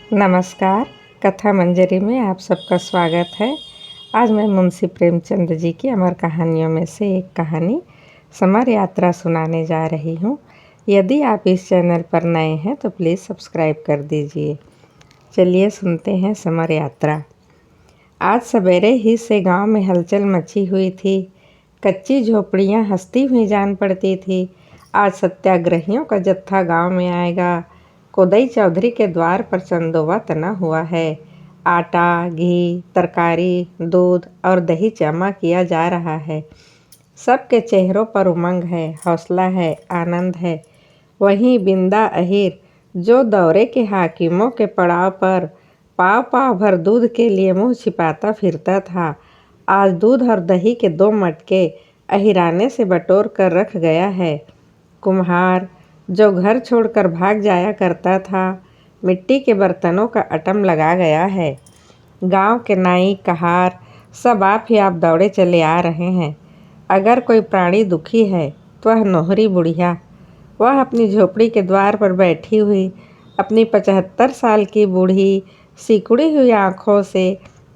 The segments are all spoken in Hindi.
नमस्कार। कथा मंजरी में आप सबका स्वागत है। आज मैं मुंशी प्रेमचंद जी की अमर कहानियों में से एक कहानी समर यात्रा सुनाने जा रही हूँ। यदि आप इस चैनल पर नए हैं तो प्लीज़ सब्सक्राइब कर दीजिए। चलिए सुनते हैं समर यात्रा। आज सवेरे ही से गांव में हलचल मची हुई थी। कच्ची झोपड़ियाँ हंसती हुई जान पड़ती थी। आज सत्याग्रहियों का जत्था गांव में आएगा। कोदई चौधरी के द्वार पर चंदोवा तना हुआ है। आटा, घी, तरकारी, दूध और दही जमा किया जा रहा है। सबके चेहरों पर उमंग है, हौसला है, आनंद है। वहीं बिंदा अहीर जो दौरे के हाकिमों के पड़ाव पर पाव पाव भर दूध के लिए मुंह छिपाता फिरता था, आज दूध और दही के 2 मटके अहिराने से बटोर कर रख गया है। कुम्हार जो घर छोड़कर भाग जाया करता था, मिट्टी के बर्तनों का अटम लगा गया है। गांव के नाई, कहार सब आप ही आप दौड़े चले आ रहे हैं। अगर कोई प्राणी दुखी है तो वह नोहरी बुढ़िया। वह अपनी झोपड़ी के द्वार पर बैठी हुई अपनी 75 साल की बूढ़ी सिकुड़ी हुई आँखों से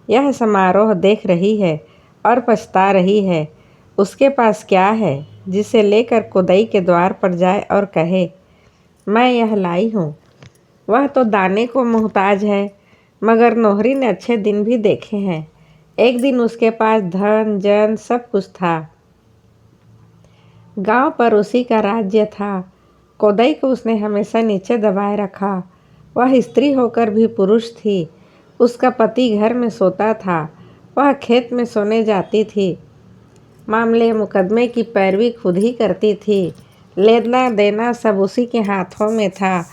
यह समारोह देख रही है और पछता रही है। उसके पास क्या है जिसे लेकर कोदई के द्वार पर जाए और कहे, मैं यह लाई हूँ। वह तो दाने को मुहताज है, मगर नोहरी ने अच्छे दिन भी देखे हैं। एक दिन उसके पास धन जन सब कुछ था। गांव पर उसी का राज्य था। कोदई को उसने हमेशा नीचे दबाए रखा। वह स्त्री होकर भी पुरुष थी। उसका पति घर में सोता था, वह खेत में सोने जाती थी। मामले मुकदमे की पैरवी खुद ही करती थी। लेना देना सब उसी के हाथों में था,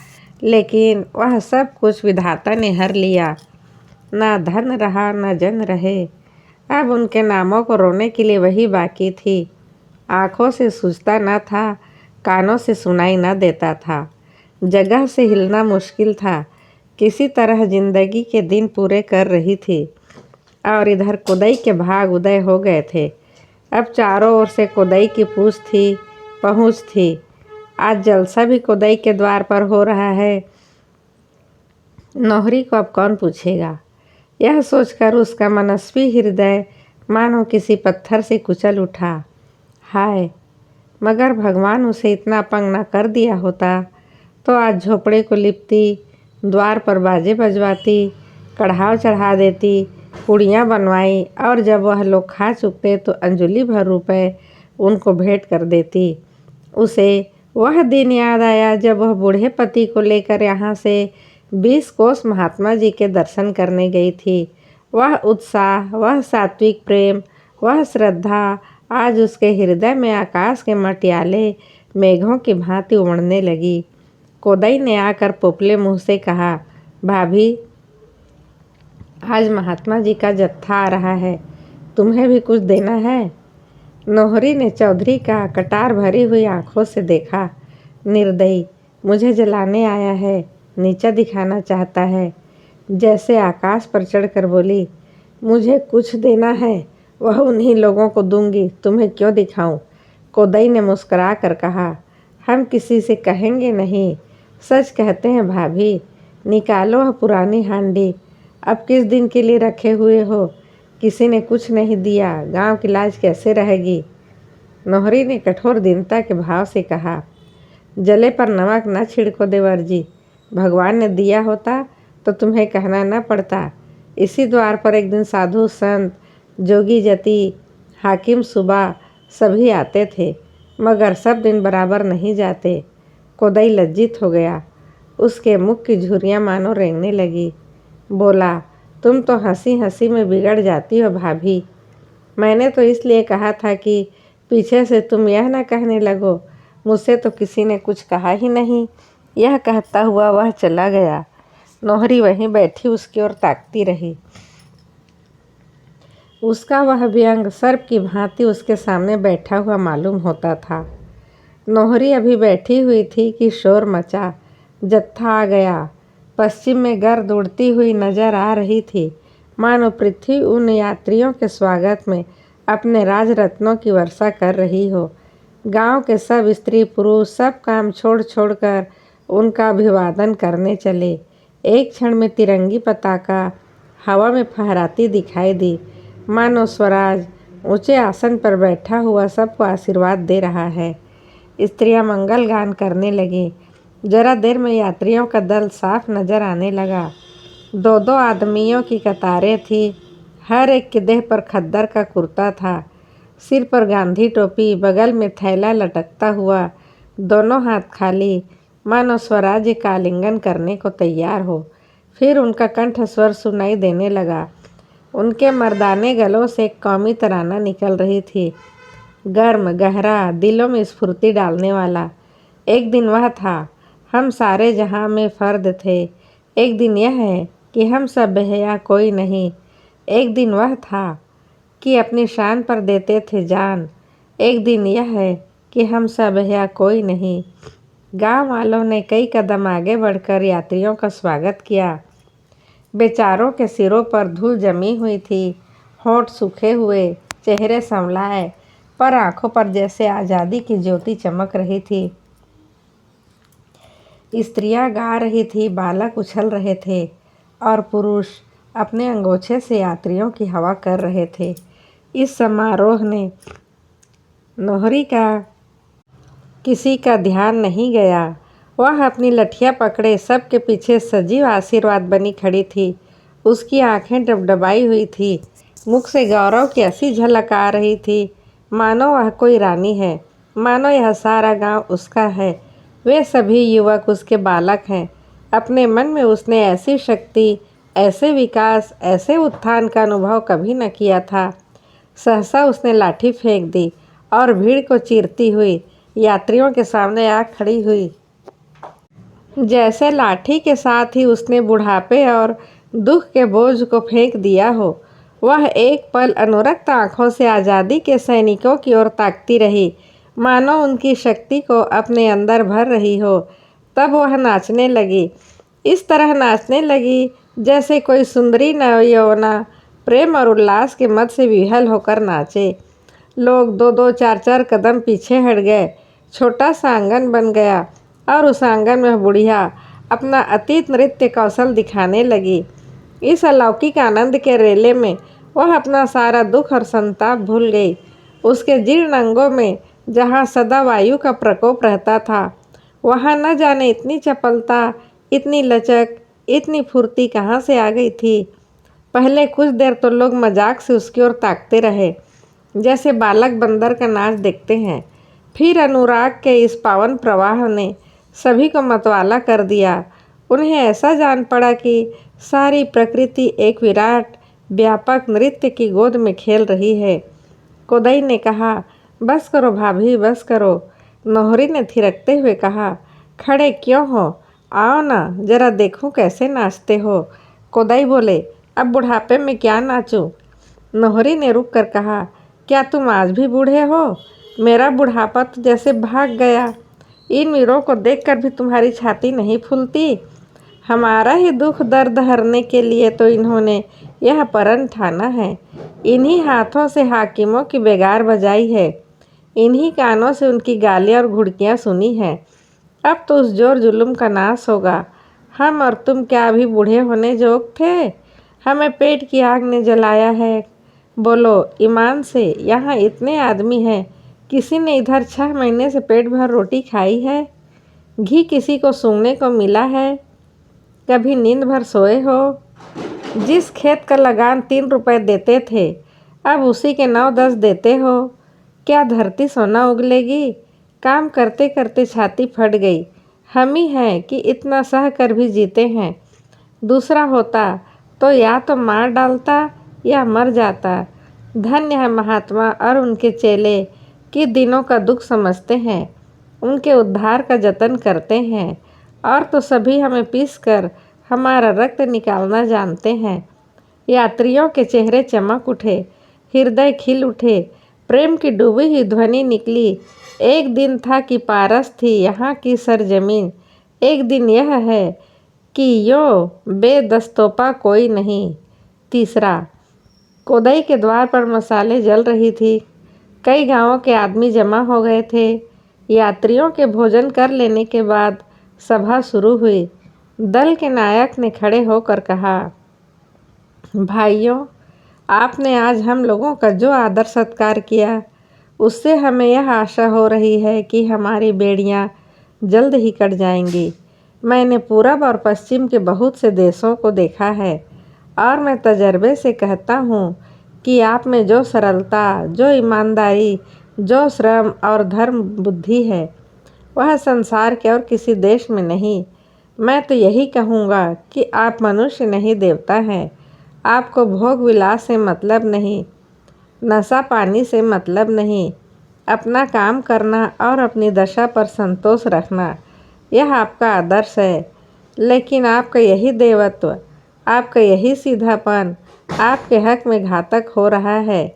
लेकिन वह सब कुछ विधाता ने हर लिया। ना धन रहा, ना जन रहे। अब उनके नामों को रोने के लिए वही बाकी थी। आँखों से सूझता न था, कानों से सुनाई न देता था। जगह से हिलना मुश्किल था। किसी तरह जिंदगी के दिन पूरे कर रही थी। और इधर कोदई के भाग उदय हो गए थे। अब चारों ओर से कोदई की पहुँच थी। आज जलसा भी कोदई के द्वार पर हो रहा है। नोहरी को अब कौन पूछेगा? यह सोचकर उसका मनस्वी हृदय मानो किसी पत्थर से कुचल उठा। हाय, मगर भगवान उसे इतना अपंग न कर दिया होता तो आज झोपड़े को लिपती, द्वार पर बाजे बजवाती, कढ़ाव चढ़ा देती, पुड़ियाँ बनवाई और जब वह लोग खा चुकते तो अंजलि भर रुपए उनको भेंट कर देती। उसे वह दिन याद आया जब वह बूढ़े पति को लेकर यहाँ से 20 कोस महात्मा जी के दर्शन करने गई थी। वह उत्साह, वह सात्विक प्रेम, वह श्रद्धा आज उसके हृदय में आकाश के मटियाले मेघों की भांति उमड़ने लगी। कोदई ने आकर पोपले मुंह से कहा, भाभी, आज महात्मा जी का जत्था आ रहा है, तुम्हें भी कुछ देना है? नोहरी ने चौधरी का कटार भरी हुई आंखों से देखा। निर्दयी, मुझे जलाने आया है, नीचा दिखाना चाहता है। जैसे आकाश पर चढ़कर बोली, मुझे कुछ देना है, वह उन्हीं लोगों को दूंगी, तुम्हें क्यों दिखाऊं? कोदई ने मुस्कुरा कर कहा, हम किसी से कहेंगे नहीं, सच कहते हैं भाभी। निकालो वह पुरानी हांडी, अब किस दिन के लिए रखे हुए हो? किसी ने कुछ नहीं दिया, गांव की लाज कैसे रहेगी? नोहरी ने कठोर दीनता के भाव से कहा, जले पर नमक न छिड़को देवर जी। भगवान ने दिया होता तो तुम्हें कहना न पड़ता। इसी द्वार पर एक दिन साधु संत, जोगी जति, हाकिम सुबा सभी आते थे, मगर सब दिन बराबर नहीं जाते। कोदई लज्जित हो गया। उसके मुख की झुर्रियाँ मानो रेंगने लगी। बोला, तुम तो हंसी हंसी में बिगड़ जाती हो भाभी। मैंने तो इसलिए कहा था कि पीछे से तुम यह न कहने लगो, मुझसे तो किसी ने कुछ कहा ही नहीं। यह कहता हुआ वह चला गया। नोहरी वहीं बैठी उसकी ओर ताकती रही। उसका वह व्यंग सर्प की भांति उसके सामने बैठा हुआ मालूम होता था। नोहरी अभी बैठी हुई थी कि शोर मचा। जत्था आ गया। पश्चिम में गर्द उड़ती हुई नजर आ रही थी, मानो पृथ्वी उन यात्रियों के स्वागत में अपने राजरत्नों की वर्षा कर रही हो। गांव के सब स्त्री पुरुष सब काम छोड़ छोड़कर उनका अभिवादन करने चले। एक क्षण में तिरंगी पताका हवा में फहराती दिखाई दी, मानो स्वराज ऊंचे आसन पर बैठा हुआ सबको आशीर्वाद दे रहा है। स्त्रियां मंगल गान करने लगी। जरा देर में यात्रियों का दल साफ नजर आने लगा। दो दो आदमियों की कतारें थी। हर एक के देह पर खद्दर का कुर्ता था, सिर पर गांधी टोपी, बगल में थैला लटकता हुआ, दोनों हाथ खाली, मानो स्वराज्य का आलिंगन करने को तैयार हो। फिर उनका कंठ स्वर सुनाई देने लगा। उनके मर्दाने गलों से एक कौमी तराना निकल रही थी, गर्म, गहरा, दिलों में स्फूर्ति डालने वाला। एक दिन वह था, हम सारे जहां में फर्द थे। एक दिन यह है कि हम सब बेहया कोई नहीं। एक दिन वह था कि अपनी शान पर देते थे जान। एक दिन यह है कि हम सब बेहया कोई नहीं। गांव वालों ने कई कदम आगे बढ़कर यात्रियों का स्वागत किया। बेचारों के सिरों पर धूल जमी हुई थी, होंठ सूखे हुए, चेहरे संवलाए, पर आंखों पर जैसे आज़ादी की ज्योति चमक रही थी। स्त्रियां गा रही थी, बालक उछल रहे थे और पुरुष अपने अंगोछे से यात्रियों की हवा कर रहे थे। इस समारोह ने नोहरी का किसी का ध्यान नहीं गया। वह अपनी लठिया पकड़े सबके पीछे सजीव आशीर्वाद बनी खड़ी थी। उसकी आंखें डबडबाई हुई थी, मुख से गौरव की ऐसी झलक आ रही थी मानो वह कोई रानी है, मानो यह सारा गांव उसका है, वे सभी युवक उसके बालक हैं। अपने मन में उसने ऐसी शक्ति, ऐसे विकास, ऐसे उत्थान का अनुभव कभी न किया था। सहसा उसने लाठी फेंक दी और भीड़ को चीरती हुई यात्रियों के सामने आ खड़ी हुई। जैसे लाठी के साथ ही उसने बुढ़ापे और दुख के बोझ को फेंक दिया हो। वह एक पल अनुरक्त आंखों से आज़ादी के सैनिकों की ओर ताकती रही, मानो उनकी शक्ति को अपने अंदर भर रही हो। तब वह नाचने लगी, इस तरह नाचने लगी जैसे कोई सुंदरी नवयौवना प्रेम और उल्लास के मद से विह्वल होकर नाचे। लोग दो दो चार चार कदम पीछे हट गए। छोटा सा आंगन बन गया और उस आंगन में बुढ़िया अपना अतीत नृत्य कौशल दिखाने लगी। इस अलौकिक आनंद के रेले में वह अपना सारा दुख और संताप भूल गई। उसके जीर्ण अंगों में जहाँ सदा वायु का प्रकोप रहता था, वहाँ न जाने इतनी चपलता, इतनी लचक, इतनी फुर्ती कहाँ से आ गई थी। पहले कुछ देर तो लोग मजाक से उसकी ओर ताकते रहे, जैसे बालक बंदर का नाच देखते हैं। फिर अनुराग के इस पावन प्रवाह ने सभी को मतवाला कर दिया। उन्हें ऐसा जान पड़ा कि सारी प्रकृति एक विराट व्यापक नृत्य की गोद में खेल रही है। कोदई ने कहा, बस करो भाभी, बस करो। नोहरी ने थिरकते हुए कहा, खड़े क्यों हो, आओ ना, जरा देखूं कैसे नाचते हो। कोदई बोले, अब बुढ़ापे में क्या नाचूं। नोहरी ने रुक कर कहा, क्या तुम आज भी बूढ़े हो? मेरा बुढ़ापा तो जैसे भाग गया। इन वीरों को देखकर भी तुम्हारी छाती नहीं फूलती। हमारा ही दुख दर्द हरने के लिए तो इन्होंने यह प्रण ठाना है। इन्हीं हाथों से हाकिमों की बेगार बजाई है, इन्हीं कानों से उनकी गालियाँ और घुड़कियाँ सुनी हैं। अब तो उस जोर जुल्म का नाश होगा। हम और तुम क्या अभी बूढ़े होने जोग थे? हमें पेट की आग ने जलाया है। बोलो ईमान से, यहाँ इतने आदमी हैं, किसी ने इधर 6 महीने से पेट भर रोटी खाई है? घी किसी को सूंघने को मिला है? कभी नींद भर सोए हो? जिस खेत का लगान 3 रुपए देते थे, अब उसी के 9-10 देते हो। क्या धरती सोना उगलेगी? काम करते करते छाती फट गई। हम ही हैं कि इतना सह कर भी जीते हैं। दूसरा होता तो या तो मार डालता या मर जाता। धन्य है महात्मा और उनके चेले कि दिनों का दुख समझते हैं, उनके उद्धार का जतन करते हैं, और तो सभी हमें पीस कर हमारा रक्त निकालना जानते हैं। यात्रियों के चेहरे चमक उठे, हृदय खिल उठे, प्रेम की डूबी हुई ध्वनि निकली। एक दिन था कि पारस थी यहाँ की सरजमीन। एक दिन यह है कि यो बेदस्तोपा कोई नहीं। तीसरा, कोदई के द्वार पर मसाले जल रही थी। कई गांवों के आदमी जमा हो गए थे। यात्रियों के भोजन कर लेने के बाद सभा शुरू हुई। दल के नायक ने खड़े होकर कहा, भाइयों, आपने आज हम लोगों का जो आदर सत्कार किया, उससे हमें यह आशा हो रही है कि हमारी बेड़ियां जल्द ही कट जाएंगी। मैंने पूरब और पश्चिम के बहुत से देशों को देखा है और मैं तजर्बे से कहता हूँ कि आप में जो सरलता, जो ईमानदारी, जो श्रम और धर्म बुद्धि है, वह संसार के और किसी देश में नहीं। मैं तो यही कहूँगा कि आप मनुष्य नहीं, देवता हैं। आपको भोग विलास से मतलब नहीं, नशा पानी से मतलब नहीं। अपना काम करना और अपनी दशा पर संतोष रखना, यह आपका आदर्श है। लेकिन आपका यही देवत्व, आपका यही सीधापन आपके हक में घातक हो रहा है।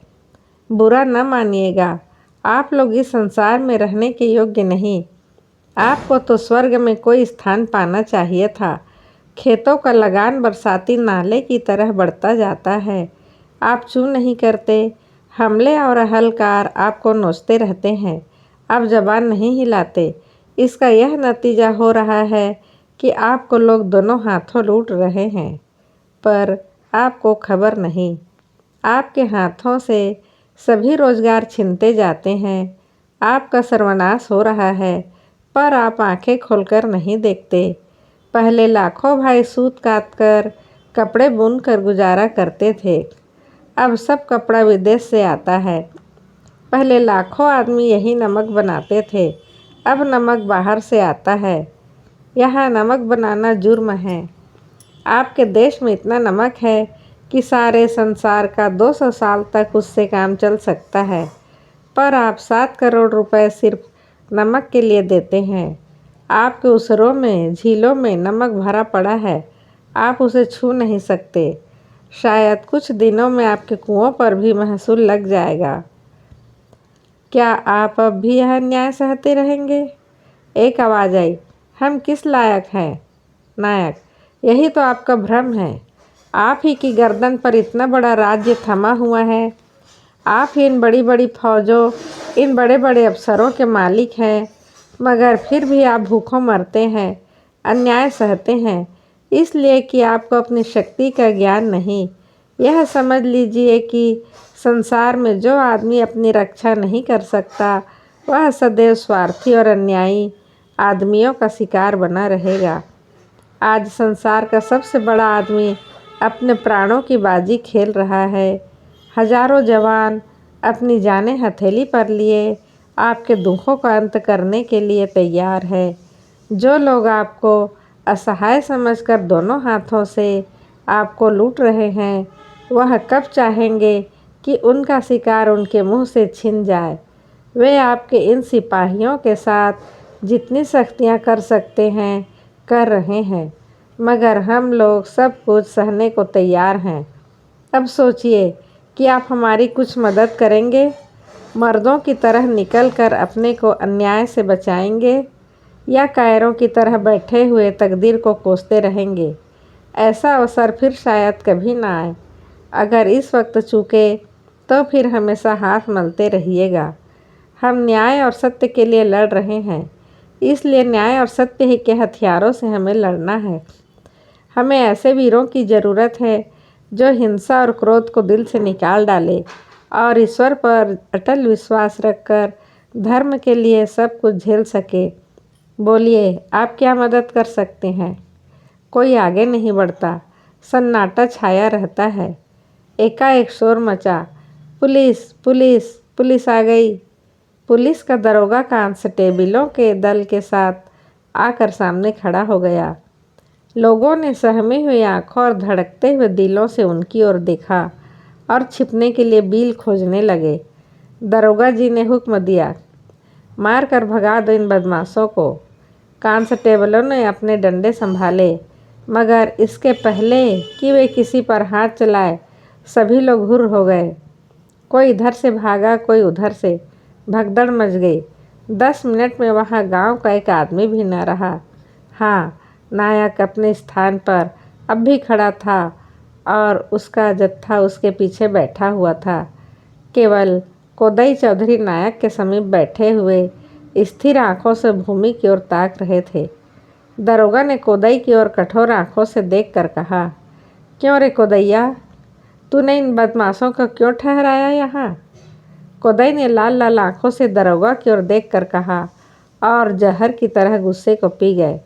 बुरा न मानिएगा, आप लोग इस संसार में रहने के योग्य नहीं। आपको तो स्वर्ग में कोई स्थान पाना चाहिए था। खेतों का लगान बरसाती नाले की तरह बढ़ता जाता है। आप चूँ नहीं करते। हमले और अहलकार आपको नोचते रहते हैं। आप जबान नहीं हिलाते। इसका यह नतीजा हो रहा है कि आपको लोग दोनों हाथों लूट रहे हैं, पर आपको खबर नहीं। आपके हाथों से सभी रोजगार छिनते जाते हैं। आपका सर्वनाश हो रहा है, पर आप आंखें खोलकर नहीं देखते। पहले लाखों भाई सूत काट कर, कपड़े बुन कर गुजारा करते थे। अब सब कपड़ा विदेश से आता है। पहले लाखों आदमी यही नमक बनाते थे, अब नमक बाहर से आता है। यहाँ नमक बनाना जुर्म है। आपके देश में इतना नमक है कि सारे संसार का 200 साल तक उससे काम चल सकता है, पर आप 7 करोड़ रुपए सिर्फ नमक के लिए देते हैं। आपके उसरों में, झीलों में नमक भरा पड़ा है, आप उसे छू नहीं सकते। शायद कुछ दिनों में आपके कुओं पर भी महसूल लग जाएगा। क्या आप अब भी यह अन्याय सहते रहेंगे? एक आवाज़ आई, हम किस लायक हैं? नायक, यही तो आपका भ्रम है। आप ही की गर्दन पर इतना बड़ा राज्य थमा हुआ है। आप ही इन बड़ी बड़ी फौजों, इन बड़े बड़े अफसरों के मालिक हैं, मगर फिर भी आप भूखों मरते हैं, अन्याय सहते हैं, इसलिए कि आपको अपनी शक्ति का ज्ञान नहीं। यह समझ लीजिए कि संसार में जो आदमी अपनी रक्षा नहीं कर सकता, वह सदैव स्वार्थी और अन्यायी आदमियों का शिकार बना रहेगा। आज संसार का सबसे बड़ा आदमी अपने प्राणों की बाजी खेल रहा है। हजारों जवान अपनी जानें हथेली पर लिए आपके दुखों का अंत करने के लिए तैयार है। जो लोग आपको असहाय समझकर दोनों हाथों से आपको लूट रहे हैं, वह कब चाहेंगे कि उनका शिकार उनके मुंह से छिन जाए। वे आपके इन सिपाहियों के साथ जितनी सख्तियां कर सकते हैं कर रहे हैं, मगर हम लोग सब कुछ सहने को तैयार हैं। अब सोचिए कि आप हमारी कुछ मदद करेंगे? मर्दों की तरह निकलकर अपने को अन्याय से बचाएंगे, या कायरों की तरह बैठे हुए तकदीर को कोसते रहेंगे? ऐसा अवसर फिर शायद कभी ना आए। अगर इस वक्त चूके तो फिर हमेशा हाथ मलते रहिएगा। हम न्याय और सत्य के लिए लड़ रहे हैं, इसलिए न्याय और सत्य ही के हथियारों से हमें लड़ना है। हमें ऐसे वीरों की ज़रूरत है जो हिंसा और क्रोध को दिल से निकाल डाले और ईश्वर पर अटल विश्वास रखकर धर्म के लिए सब कुछ झेल सके। बोलिए, आप क्या मदद कर सकते हैं? कोई आगे नहीं बढ़ता। सन्नाटा छाया रहता है। एकाएक शोर मचा, पुलिस पुलिस पुलिस आ गई। पुलिस का दरोगा कांस्टेबलों के दल के साथ आकर सामने खड़ा हो गया। लोगों ने सहमी हुई आंखों और धड़कते हुए दिलों से उनकी ओर देखा और छिपने के लिए बील खोजने लगे। दरोगा जी ने हुक्म दिया, मार कर भगा दो इन बदमाशों को। कांस्टेबलों ने अपने डंडे संभाले, मगर इसके पहले कि वे किसी पर हाथ चलाए, सभी लोग हुर्र हो गए। कोई इधर से भागा, कोई उधर से। भगदड़ मच गई। 10 मिनट में वहाँ गांव का एक आदमी भी न रहा। हाँ, नायक अपने स्थान पर अब भी खड़ा था और उसका जत्था उसके पीछे बैठा हुआ था। केवल कोदई चौधरी नायक के समीप बैठे हुए स्थिर आंखों से भूमि की ओर ताक रहे थे। दरोगा ने कोदई की ओर कठोर आंखों से देखकर कहा, क्यों रे कोदैया, तूने इन बदमाशों को क्यों ठहराया यहाँ? कोदई ने लाल लाल आंखों से दरोगा की ओर देखकर कहा और जहर की तरह गुस्से को पी गए।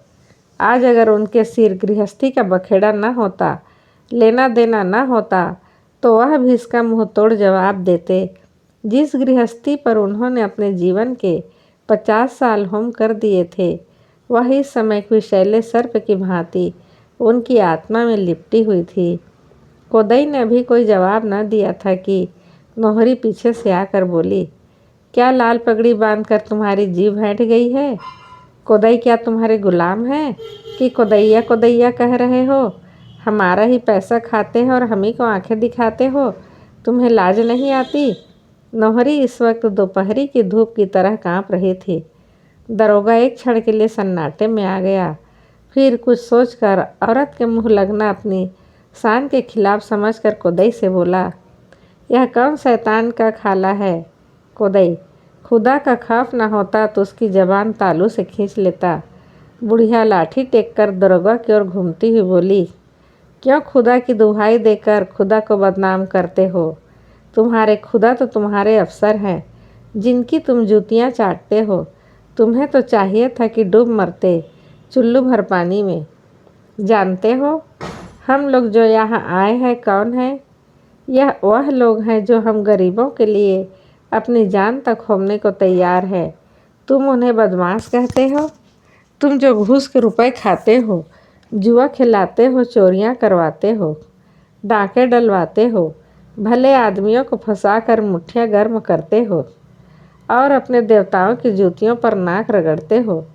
आज अगर उनके सिर गृहस्थी का बखेड़ा न होता, लेना देना न होता, तो वह भी इसका मुंह तोड़ जवाब देते। जिस गृहस्थी पर उन्होंने अपने जीवन के 50 साल होम कर दिए थे, वह इस समय विषैले सर्प की भांति उनकी आत्मा में लिपटी हुई थी। कोदई ने अभी कोई जवाब न दिया था कि नोहरी पीछे से आकर बोली, क्या लाल पगड़ी बांधकर तुम्हारी जीभ हट गई है? कोदई क्या तुम्हारे गुलाम हैं कि कोदैया कोदैया कह रहे हो? हमारा ही पैसा खाते हो और हम ही को आंखें दिखाते हो। तुम्हें लाज नहीं आती? नोहरी इस वक्त दोपहरी की धूप की तरह कांप रही थी। दरोगा एक क्षण के लिए सन्नाटे में आ गया, फिर कुछ सोचकर औरत के मुंह लगना अपनी शान के खिलाफ समझकर कोदई से बोला, यह कौन शैतान का खाला है? कोदई, खुदा का खौफ न होता तो उसकी जबान तालू से खींच लेता। बुढ़िया लाठी टेक कर दरोगा की ओर घूमती हुई बोली, क्यों खुदा की दुहाई देकर खुदा को बदनाम करते हो? तुम्हारे खुदा तो तुम्हारे अफसर हैं, जिनकी तुम जूतियाँ चाटते हो। तुम्हें तो चाहिए था कि डूब मरते चुल्लू भर पानी में। जानते हो हम लोग जो यहाँ आए हैं कौन है? यह वह लोग हैं जो हम गरीबों के लिए अपनी जान तक खोने को तैयार है। तुम उन्हें बदमाश कहते हो? तुम जो घूस के रुपए खाते हो, जुआ खिलाते हो, चोरियां करवाते हो, डाके डलवाते हो, भले आदमियों को फंसाकर मुट्ठियां गर्म करते हो और अपने देवताओं की जूतियों पर नाक रगड़ते हो,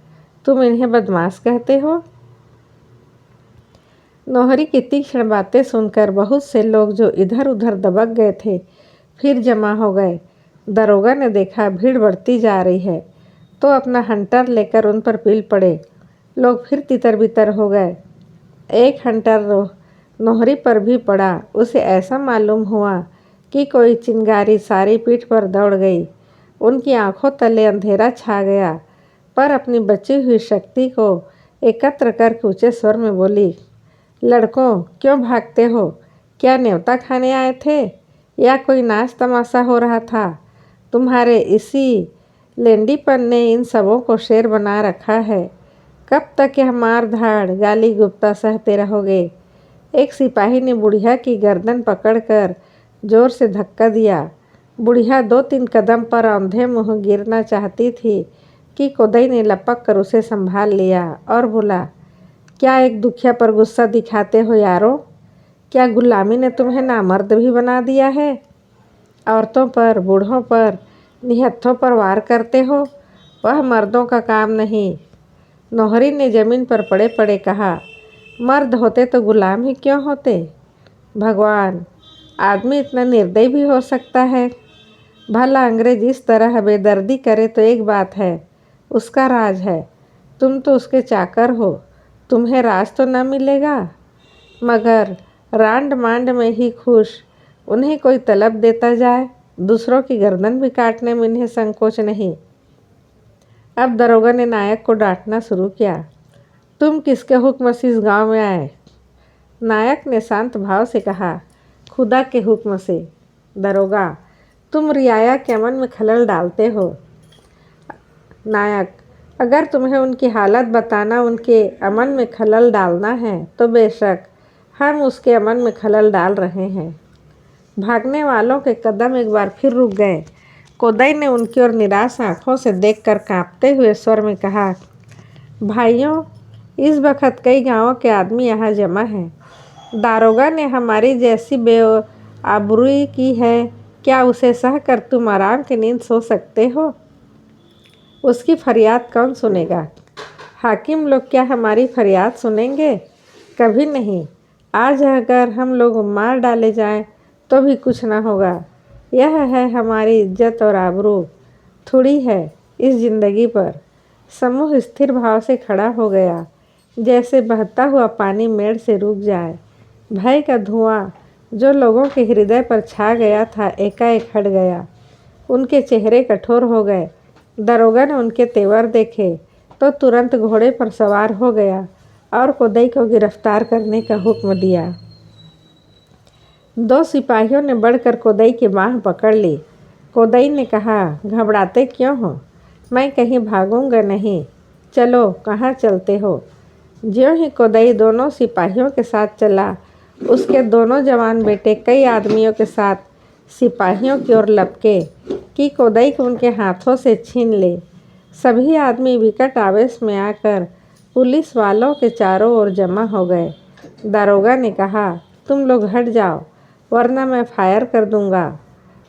तुम इन्हें बदमाश कहते हो? नोहरी की तीक्ष्ण बातें सुनकर बहुत से लोग जो इधर उधर दबक गए थे फिर जमा हो गए। दरोगा ने देखा भीड़ बढ़ती जा रही है तो अपना हंटर लेकर उन पर पील पड़े। लोग फिर तितर बितर हो गए। एक हंटर नोहरी पर भी पड़ा। उसे ऐसा मालूम हुआ कि कोई चिंगारी सारी पीठ पर दौड़ गई। उनकी आंखों तले अंधेरा छा गया, पर अपनी बची हुई शक्ति को एकत्र करके ऊंचे स्वर में बोली, लड़कों क्यों भागते हो? क्या न्योता खाने आए थे या कोई नाच तमाशा हो रहा था? तुम्हारे इसी लेंडीपन ने इन सबों को शेर बना रखा है। कब तक यह मार धाड़ गाली गुप्ता सहते रहोगे? एक सिपाही ने बुढ़िया की गर्दन पकड़कर जोर से धक्का दिया। बुढ़िया 2-3 कदम पर औंधे मुँह गिरना चाहती थी कि कोदई ने लपक कर उसे संभाल लिया और बोला, क्या एक दुखिया पर गुस्सा दिखाते हो यारो? क्या गुलामी ने तुम्हें नामर्द भी बना दिया है? औरतों पर, बूढ़ों पर, निहत्थों पर वार करते हो? वह मर्दों का काम नहीं। नोहरी ने जमीन पर पड़े पड़े कहा, मर्द होते तो गुलाम ही क्यों होते? भगवान, आदमी इतना निर्दयी भी हो सकता है? भला अंग्रेज इस तरह बेदर्दी करे तो एक बात है, उसका राज है। तुम तो उसके चाकर हो, तुम्हें राज तो न मिलेगा। मगर रांड मांड में ही खुश, उन्हें कोई तलब देता जाए, दूसरों की गर्दन भी काटने में इन्हें संकोच नहीं। अब दरोगा ने नायक को डांटना शुरू किया, तुम किसके हुक्म से इस गांव में आए? नायक ने शांत भाव से कहा, खुदा के हुक्म से। दरोगा, तुम रियाया के अमन में खलल डालते हो। नायक, अगर तुम्हें उनकी हालत बताना उनके अमन में खलल डालना है तो बेशक हम उसके अमन में खलल डाल रहे हैं। भागने वालों के कदम एक बार फिर रुक गए। कोदई ने उनकी ओर निराश आंखों से देखकर कांपते हुए स्वर में कहा, भाइयों, इस वक्त कई गांवों के आदमी यहाँ जमा हैं। दारोगा ने हमारी जैसी बेआबरूई की है, क्या उसे सह कर तुम आराम की नींद सो सकते हो? उसकी फरियाद कौन सुनेगा? हाकिम लोग क्या हमारी फरियाद सुनेंगे? कभी नहीं। आज अगर हम लोग मार डाले जाएं तो भी कुछ ना होगा। यह है हमारी इज्जत और आबरू, थोड़ी है इस जिंदगी पर। समूह स्थिर भाव से खड़ा हो गया, जैसे बहता हुआ पानी मेड़ से रुक जाए। भय का धुआं जो लोगों के हृदय पर छा गया था एकाएक हट गया। उनके चेहरे कठोर हो गए। दरोगा ने उनके तेवर देखे तो तुरंत घोड़े पर सवार हो गया और कोदई को गिरफ्तार करने का हुक्म दिया। 2 सिपाहियों ने बढ़कर कोदई की बाँह पकड़ ली। कोदई ने कहा, घबराते क्यों हो? मैं कहीं भागूंगा नहीं। चलो, कहाँ चलते हो? ज्यों ही कोदई दोनों सिपाहियों के साथ चला, उसके दोनों जवान बेटे कई आदमियों के साथ सिपाहियों की ओर लपके कि कोदई को उनके हाथों से छीन ले। सभी आदमी विकट आवेश में आकर पुलिस वालों के चारों ओर जमा हो गए। दारोगा ने कहा, तुम लोग हट जाओ, वरना मैं फायर कर दूंगा।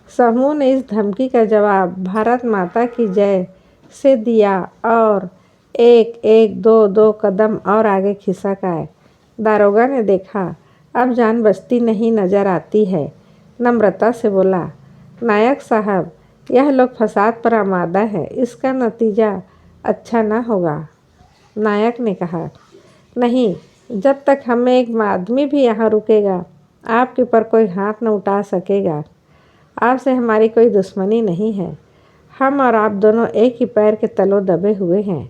समूह ने इस धमकी का जवाब भारत माता की जय से दिया और 1-1, 2-2 कदम और आगे खिसक आए। दारोगा ने देखा, अब जान बचती नहीं नजर आती है। नम्रता से बोला, नायक साहब, यह लोग फसाद पर आमादा है, इसका नतीजा अच्छा ना होगा। नायक ने कहा, नहीं, जब तक हमें एक आदमी भी यहाँ रुकेगा, आपके ऊपर कोई हाथ न उठा सकेगा। आपसे हमारी कोई दुश्मनी नहीं है। हम और आप दोनों एक ही पैर के तलों दबे हुए हैं।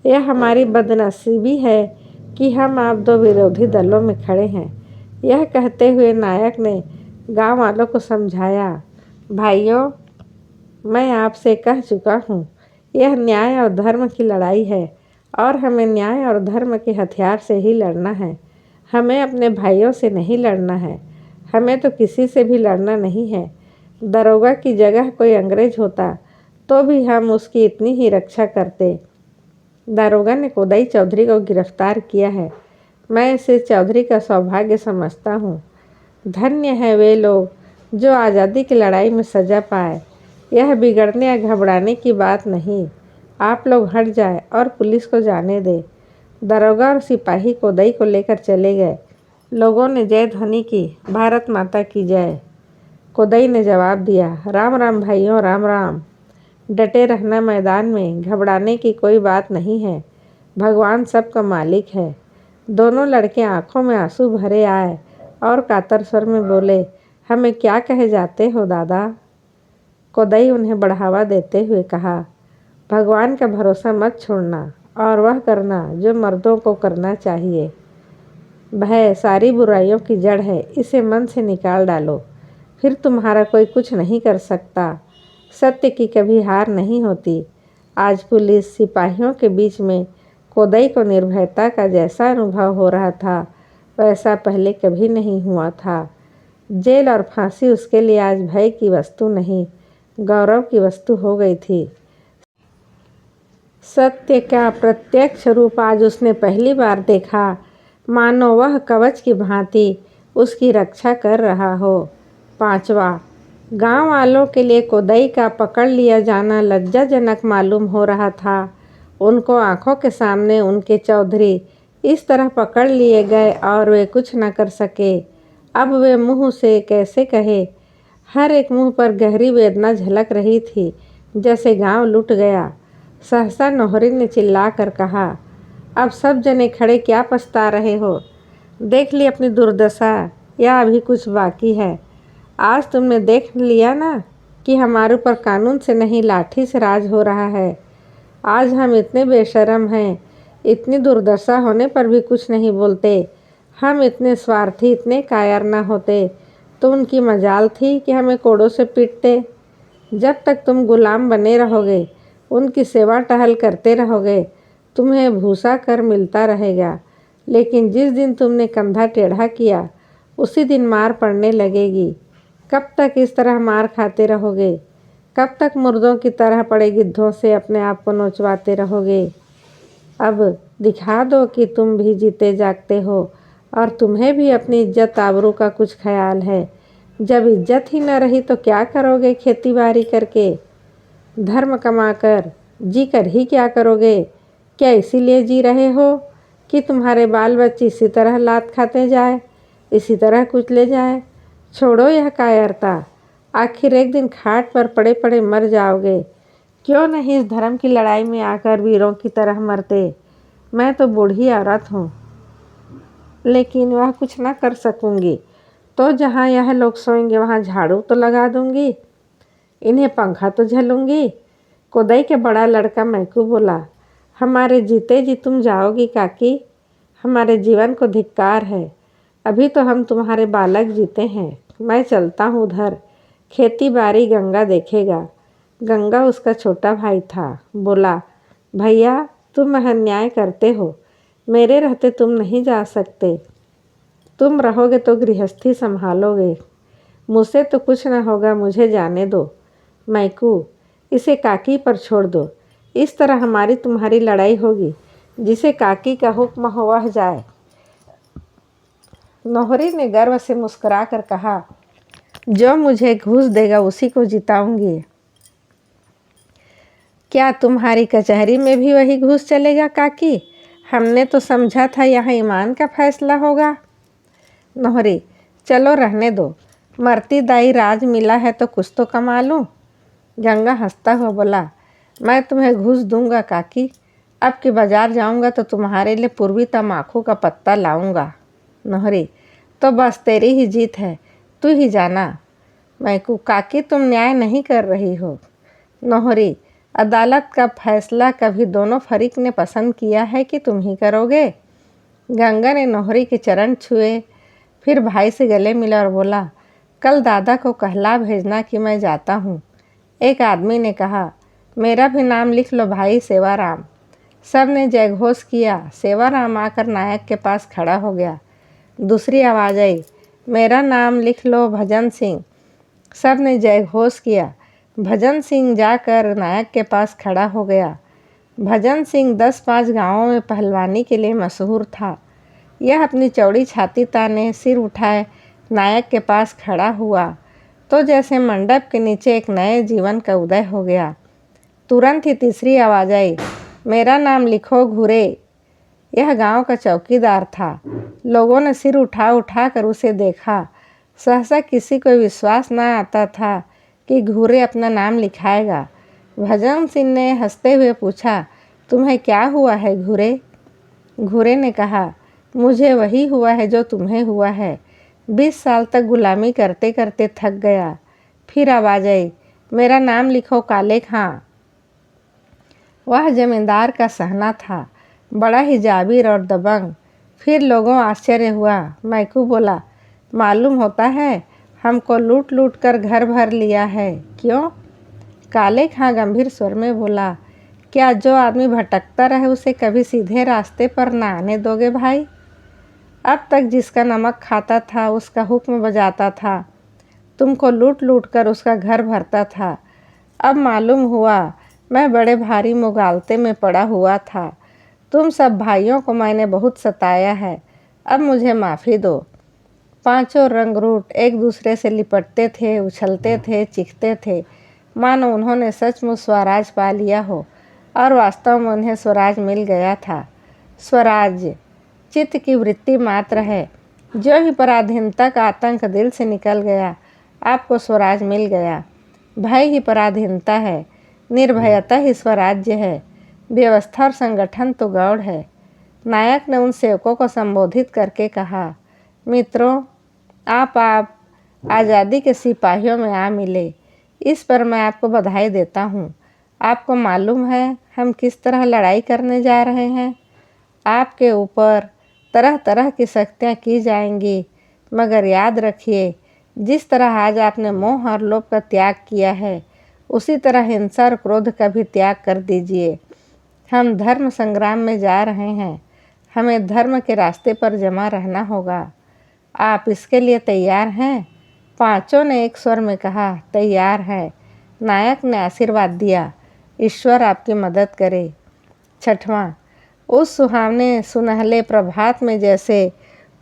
यह हमारी बदनसीबी है कि हम आप 2 विरोधी दलों में खड़े हैं। यह कहते हुए नायक ने गांव वालों को समझाया, भाइयों, मैं आपसे कह चुका हूँ, यह न्याय और धर्म की लड़ाई है और हमें न्याय और धर्म के हथियार से ही लड़ना है। हमें अपने भाइयों से नहीं लड़ना है। हमें तो किसी से भी लड़ना नहीं है। दरोगा की जगह कोई अंग्रेज होता तो भी हम उसकी इतनी ही रक्षा करते। दारोगा ने कोदई चौधरी को गिरफ्तार किया है। मैं इसे चौधरी का सौभाग्य समझता हूँ। धन्य है वे लोग जो आज़ादी की लड़ाई में सजा पाए। यह बिगड़ने या घबराने की बात नहीं। आप लोग हट जाए और पुलिस को जाने दे। दारोगा और सिपाही कोदई को लेकर चले गए। लोगों ने जय ध्वनि की, भारत माता की जय। कोदई ने जवाब दिया, राम राम भाइयों, राम राम। डटे रहना मैदान में, घबराने की कोई बात नहीं है। भगवान सबका मालिक है। दोनों लड़के आंखों में आंसू भरे आए और कातर स्वर में बोले, हमें क्या कहे जाते हो दादा? कोदई उन्हें बढ़ावा देते हुए कहा, भगवान का भरोसा मत छोड़ना और वह करना जो मर्दों को करना चाहिए। भय सारी बुराइयों की जड़ है, इसे मन से निकाल डालो, फिर तुम्हारा कोई कुछ नहीं कर सकता। सत्य की कभी हार नहीं होती। आज पुलिस सिपाहियों के बीच में कोदई को निर्भयता का जैसा अनुभव हो रहा था, वैसा पहले कभी नहीं हुआ था। जेल और फांसी उसके लिए आज भय की वस्तु नहीं, गौरव की वस्तु हो गई थी। सत्य का प्रत्यक्ष रूप आज उसने पहली बार देखा, मानो वह कवच की भांति उसकी रक्षा कर रहा हो। 5वां, गांव वालों के लिए कोदई का पकड़ लिया जाना लज्जाजनक मालूम हो रहा था। उनको आंखों के सामने उनके चौधरी इस तरह पकड़ लिए गए और वे कुछ न कर सके। अब वे मुंह से कैसे कहे? हर एक मुंह पर गहरी वेदना झलक रही थी, जैसे गांव लुट गया। सहसा नौहरी ने चिल्लाकर कहा, अब सब जने खड़े क्या पछता रहे हो? देख ली अपनी दुर्दशा या अभी कुछ बाकी है? आज तुमने देख लिया ना कि हमारे ऊपर कानून से नहीं लाठी से राज हो रहा है। आज हम इतने बेशर्म हैं, इतनी दुर्दशा होने पर भी कुछ नहीं बोलते। हम इतने स्वार्थी, इतने कायर ना होते तो उनकी मजाल थी कि हमें कोड़ों से पीटते। जब तक तुम गुलाम बने रहोगे, उनकी सेवा टहल करते रहोगे, तुम्हें भूसा कर मिलता रहेगा। लेकिन जिस दिन तुमने कंधा टेढ़ा किया, उसी दिन मार पड़ने लगेगी। कब तक इस तरह मार खाते रहोगे? कब तक मुर्दों की तरह पड़े गिद्धों से अपने आप को नोचवाते रहोगे? अब दिखा दो कि तुम भी जीते जागते हो और तुम्हें भी अपनी इज्जत आबरू का कुछ ख्याल है। जब इज्जत ही न रही तो क्या करोगे खेती बाड़ी करके? धर्म कमाकर जी कर ही क्या करोगे? क्या इसीलिए जी रहे हो कि तुम्हारे बाल बच्चे इसी तरह लात खाते जाए, इसी तरह कुचले जाए? छोड़ो यह कायरता। आखिर एक दिन खाट पर पड़े पड़े मर जाओगे। क्यों नहीं इस धर्म की लड़ाई में आकर वीरों की तरह मरते? मैं तो बूढ़ी औरत हूँ, लेकिन वह कुछ न कर सकूँगी। तो जहाँ यह लोग सोएंगे वहाँ झाड़ू तो लगा दूँगी, इन्हें पंखा तो झलूँगी। कोदई के बड़ा लड़का मैकू बोला, हमारे जीते जी तुम जाओगी काकी, हमारे जीवन को धिक्कार है। अभी तो हम तुम्हारे बालक जीते हैं। मैं चलता हूँ उधर, खेती बाड़ी गंगा देखेगा। गंगा उसका छोटा भाई था। बोला, भैया तुम अन्याय करते हो, मेरे रहते तुम नहीं जा सकते। तुम रहोगे तो गृहस्थी संभालोगे, मुझसे तो कुछ न होगा, मुझे जाने दो। मैकू, इसे काकी पर छोड़ दो। इस तरह हमारी तुम्हारी लड़ाई होगी, जिसे काकी का हुक्म हो वह जाए। नोहरी ने गर्व से मुस्कुरा कर कहा, जो मुझे घूस देगा उसी को जिताऊंगी। क्या तुम्हारी कचहरी में भी वही घूस चलेगा काकी? हमने तो समझा था यहाँ ईमान का फैसला होगा। नोहरी, चलो रहने दो, मरती दाई राज मिला है तो कुछ तो कमा लूँ। गंगा हंसता हुआ बोला, मैं तुम्हें घूस दूंगा काकी। अब कि बाजार जाऊंगा तो तुम्हारे लिए पूर्वी तम्बाकू का पत्ता लाऊंगा। नोहरी, तो बस तेरी ही जीत है, तू ही जाना। मैकू, काकी तुम न्याय नहीं कर रही हो। नोहरी, अदालत का फैसला कभी दोनों फरीक ने पसंद किया है कि तुम ही करोगे। गंगा ने नोहरी के चरण छुए, फिर भाई से गले मिला और बोला, कल दादा को कहला भेजना कि मैं जाता हूँ। एक आदमी ने कहा, मेरा भी नाम लिख लो भाई सेवाराम। सब ने जयघोष किया। सेवाराम आकर नायक के पास खड़ा हो गया। दूसरी आवाज़ आई, मेरा नाम लिख लो भजन सिंह। सब ने जयघोष किया। भजन सिंह जाकर नायक के पास खड़ा हो गया। भजन सिंह 10-5 गांवों में पहलवानी के लिए मशहूर था। यह अपनी चौड़ी छाती ताने सिर उठाए नायक के पास खड़ा हुआ तो जैसे मंडप के नीचे एक नए जीवन का उदय हो गया। तुरंत ही तीसरी आवाज़ आई, मेरा नाम लिखो घुरे। यह गांव का चौकीदार था। लोगों ने सिर उठा उठा कर उसे देखा। सहसा किसी को विश्वास न आता था कि घुरे अपना नाम लिखाएगा। भजन सिंह ने हंसते हुए पूछा, तुम्हें क्या हुआ है घुरे? घुरे ने कहा, मुझे वही हुआ है जो तुम्हें हुआ है। 20 साल तक गुलामी करते करते थक गया। फिर आवाज़ आई, मेरा नाम लिखो काले खां। वह जमींदार का सहना था, बड़ा ही जाबिर और दबंग। फिर लोगों आश्चर्य हुआ। मैकू बोला, मालूम होता है हमको लूट लूट कर घर भर लिया है, क्यों? काले खां गंभीर स्वर में बोला, क्या जो आदमी भटकता रहे उसे कभी सीधे रास्ते पर ना आने दोगे भाई? अब तक जिसका नमक खाता था उसका हुक्म बजाता था, तुमको लूट लूट कर उसका घर भरता था। अब मालूम हुआ मैं बड़े भारी मुगालते में पड़ा हुआ था। तुम सब भाइयों को मैंने बहुत सताया है, अब मुझे माफ़ी दो। पांचों रंगरूट एक दूसरे से लिपटते थे, उछलते थे, चीखते थे, मानो उन्होंने सचमुच स्वराज पा लिया हो और वास्तव में उन्हें स्वराज मिल गया था। स्वराज चित्त की वृत्ति मात्र है। जो ही पराधीनता का आतंक दिल से निकल गया, आपको स्वराज मिल गया। भय ही पराधीनता है, निर्भयता ही स्वराज्य है। व्यवस्था और संगठन तो गौड़ है। नायक ने उन सेवकों को संबोधित करके कहा, मित्रों, आप आज़ादी के सिपाहियों में आ मिले, इस पर मैं आपको बधाई देता हूँ। आपको मालूम है हम किस तरह लड़ाई करने जा रहे हैं? आपके ऊपर तरह तरह की सख्तियाँ की जाएंगी, मगर याद रखिए, जिस तरह आज आपने मोह और लोभ का त्याग किया है, उसी तरह हिंसा और क्रोध का भी त्याग कर दीजिए। हम धर्म संग्राम में जा रहे हैं, हमें धर्म के रास्ते पर जमा रहना होगा। आप इसके लिए तैयार हैं? पांचों ने एक स्वर में कहा, तैयार है। नायक ने आशीर्वाद दिया, ईश्वर आपकी मदद करे। छठवां, उस सुहावने सुनहले प्रभात में जैसे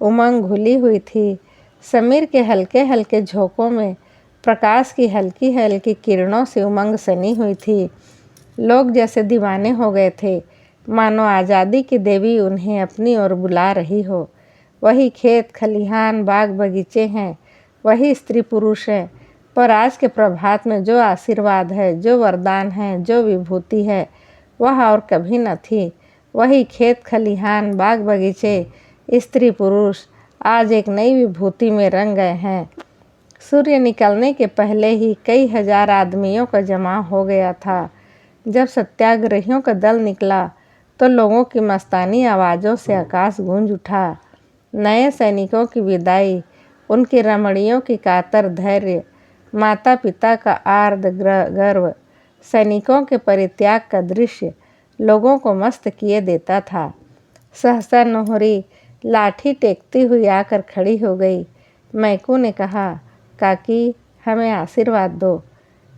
उमंग घुली हुई थी, समीर के हल्के हल्के झोंकों में प्रकाश की हल्की हल्की किरणों से उमंग सनी हुई थी। लोग जैसे दीवाने हो गए थे, मानो आज़ादी की देवी उन्हें अपनी ओर बुला रही हो। वही खेत खलिहान बाग बगीचे हैं, वही स्त्री पुरुष हैं, पर आज के प्रभात में जो आशीर्वाद है, जो वरदान है, जो विभूति है, वह और कभी न थी। वही खेत खलिहान बाग बगीचे स्त्री पुरुष आज एक नई विभूति में रंग गए हैं। सूर्य निकलने के पहले ही कई हजार आदमियों का जमाव हो गया था। जब सत्याग्रहियों का दल निकला तो लोगों की मस्तानी आवाज़ों से आकाश गूंज उठा। नए सैनिकों की विदाई, उनकी रमणियों की कातर धैर्य, माता पिता का आर्द गर्व, सैनिकों के परित्याग का दृश्य लोगों को मस्त किए देता था। सहसा नोहरी लाठी टेकती हुई आकर खड़ी हो गई। मैकू ने कहा, काकी हमें आशीर्वाद दो।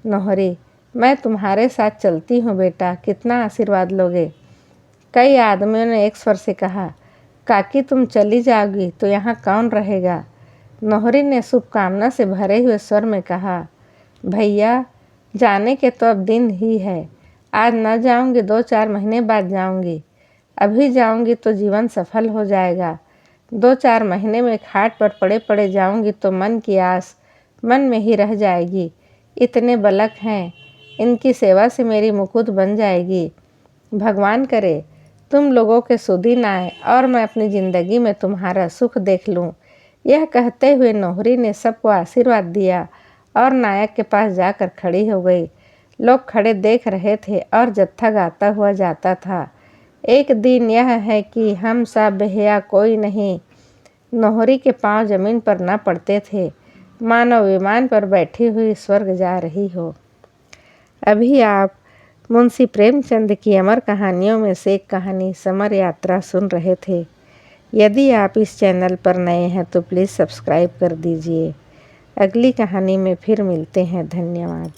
नोहरी, मैं तुम्हारे साथ चलती हूँ बेटा, कितना आशीर्वाद लोगे? कई आदमियों ने एक स्वर से कहा, काकी तुम चली जाओगी तो यहाँ कौन रहेगा? नोहरी ने शुभकामना से भरे हुए स्वर में कहा, भैया जाने के तो अब दिन ही है। आज न जाऊंगी 2-4 महीने बाद जाऊंगी। अभी जाऊंगी तो जीवन सफल हो जाएगा। 2-4 महीने में खाट पर पड़े पड़े जाऊंगी तो मन की आस मन में ही रह जाएगी। इतने बलक हैं, इनकी सेवा से मेरी मुकुट बन जाएगी। भगवान करे तुम लोगों के सुदिन आए और मैं अपनी ज़िंदगी में तुम्हारा सुख देख लूं। यह कहते हुए नोहरी ने सबको आशीर्वाद दिया और नायक के पास जाकर खड़ी हो गई। लोग खड़े देख रहे थे और जत्था गाता हुआ जाता था, एक दिन यह है कि हम सा बेहया कोई नहीं। नोहरी के पांव जमीन पर न पड़ते थे, मानो विमान पर बैठी हुई स्वर्ग जा रही हो। अभी आप मुंशी प्रेमचंद की अमर कहानियों में से एक कहानी समर यात्रा सुन रहे थे। यदि आप इस चैनल पर नए हैं तो प्लीज़ सब्सक्राइब कर दीजिए। अगली कहानी में फिर मिलते हैं। धन्यवाद।